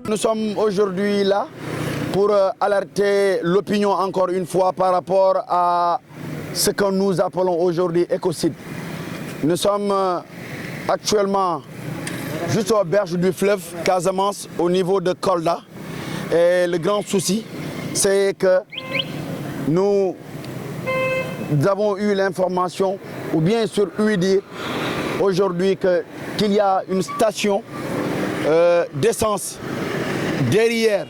Nous sommes aujourd'hui là pour alerter l'opinion encore une fois par rapport à ce que nous appelons aujourd'hui écocide. Nous sommes actuellement juste aux berges du fleuve Casamance au niveau de Kolda. Et le grand souci, c'est que nous avons eu l'information, ou bien sûr eu dire aujourd'hui qu'il y a une station d'essence derrière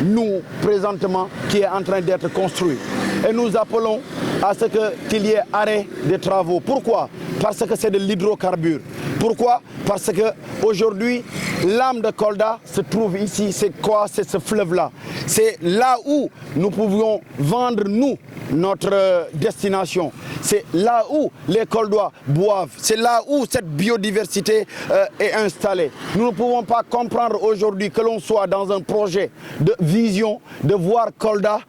nous présentement qui est en train d'être construite. Et nous appelons à ce qu'il y ait arrêt des travaux. Pourquoi? Parce que c'est de l'hydrocarbure. Pourquoi? Parce qu'aujourd'hui, l'âme de Kolda se trouve ici. C'est quoi? C'est ce fleuve-là. C'est là où nous pouvions vendre, nous, notre destination. C'est là où les Koldois boivent. C'est là où cette biodiversité est installée. Nous ne pouvons pas comprendre aujourd'hui que l'on soit dans un projet de vision, de voir Kolda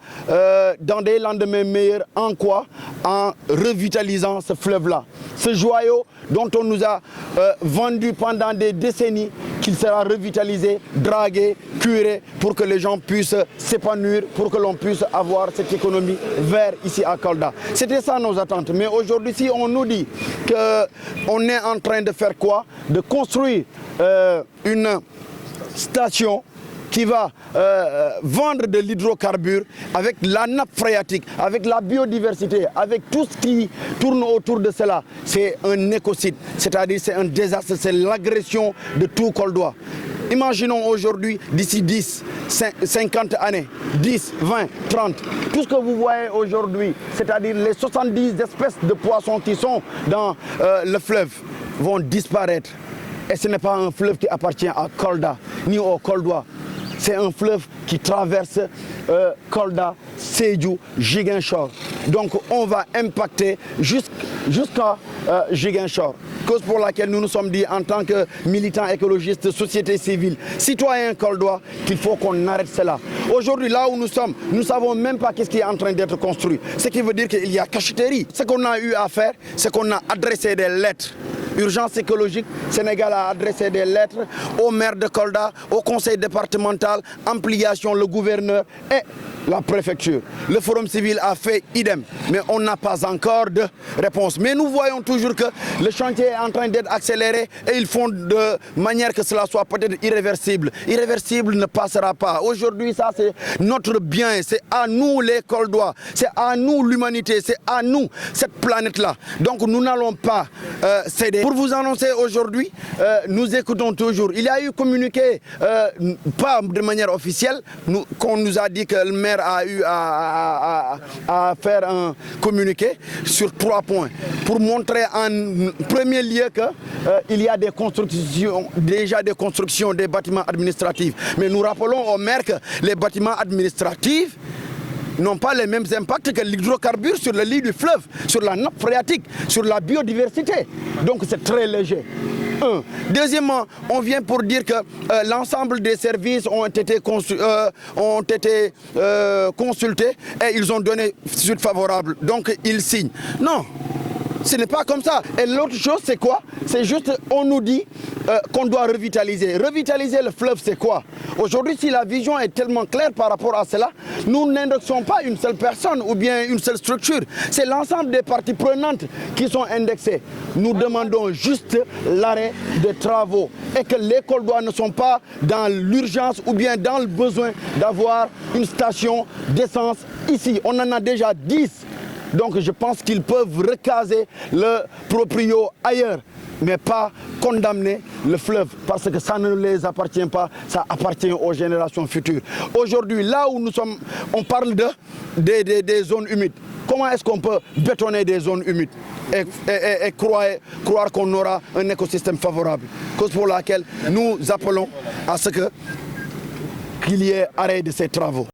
dans des lendemains meilleurs. En quoi? En revitalisant ce fleuve-là. Ce joyau dont on nous a vendu pendant des décennies qu'il sera revitalisé, dragué, curé pour que les gens puissent s'épanouir, pour que l'on puisse avoir cette économie verte ici à Kolda. C'était ça nos attentes. Mais aujourd'hui, si on nous dit qu'on est en train de faire quoi? De construire une station qui va vendre de l'hydrocarbure avec la nappe phréatique, avec la biodiversité, avec tout ce qui tourne autour de cela. C'est un écocide, c'est-à-dire c'est un désastre, c'est l'agression de tout Koldois. Imaginons aujourd'hui, d'ici 10, 50 années, 10, 20, 30, tout ce que vous voyez aujourd'hui, c'est-à-dire les 70 espèces de poissons qui sont dans le fleuve, vont disparaître. Et ce n'est pas un fleuve qui appartient à Kolda, ni aux Koldois. C'est un fleuve qui traverse Kolda, Sédhiou, Ziguinchor. Donc on va impacter jusqu'à Ziguinchor. Cause pour laquelle nous nous sommes dit en tant que militants écologistes, société civile, citoyens koldois, qu'il faut qu'on arrête cela. Aujourd'hui, là où nous sommes, nous ne savons même pas ce qui est en train d'être construit. Ce qui veut dire qu'il y a cacheterie. Ce qu'on a eu à faire, c'est qu'on a adressé des lettres. Urgence écologique, Sénégal a adressé des lettres au maire de Kolda, au conseil départemental, ampliation, le gouverneur et la préfecture. Le forum civil a fait idem, mais on n'a pas encore de réponse. Mais nous voyons toujours que le chantier est en train d'être accéléré et ils font de manière que cela soit peut-être irréversible. Irréversible ne passera pas. Aujourd'hui, ça c'est notre bien, c'est à nous les Koldois, c'est à nous l'humanité, c'est à nous cette planète-là. Donc nous n'allons pas céder. Pour vous annoncer aujourd'hui, nous écoutons toujours. Il y a eu communiqué, pas de manière officielle, qu'on nous a dit que le maire a eu à faire un communiqué sur 3 points pour montrer en premier lieu qu'il y a des constructions, déjà des constructions des bâtiments administratifs. Mais nous rappelons au maire que les bâtiments administratifs n'ont pas les mêmes impacts que l'hydrocarbure sur le lit du fleuve, sur la nappe phréatique, sur la biodiversité. Donc c'est très léger. Deuxièmement, on vient pour dire que l'ensemble des services ont été consultés et ils ont donné suite favorable. Donc ils signent. Non. Ce n'est pas comme ça. Et l'autre chose, c'est quoi? C'est juste, on nous dit qu'on doit revitaliser. Revitaliser le fleuve, c'est quoi? Aujourd'hui, si la vision est tellement claire par rapport à cela, nous n'indexons pas une seule personne ou bien une seule structure. C'est l'ensemble des parties prenantes qui sont indexées. Nous demandons juste l'arrêt des travaux et que les Koldois ne sont pas dans l'urgence ou bien dans le besoin d'avoir une station d'essence ici. On en a déjà 10. Donc je pense qu'ils peuvent recaser le proprio ailleurs, mais pas condamner le fleuve, parce que ça ne les appartient pas, ça appartient aux générations futures. Aujourd'hui, là où nous sommes, on parle des zones humides. Comment est-ce qu'on peut bétonner des zones humides et croire qu'on aura un écosystème favorable? Cause pour laquelle nous appelons à ce qu'il y ait arrêt de ces travaux.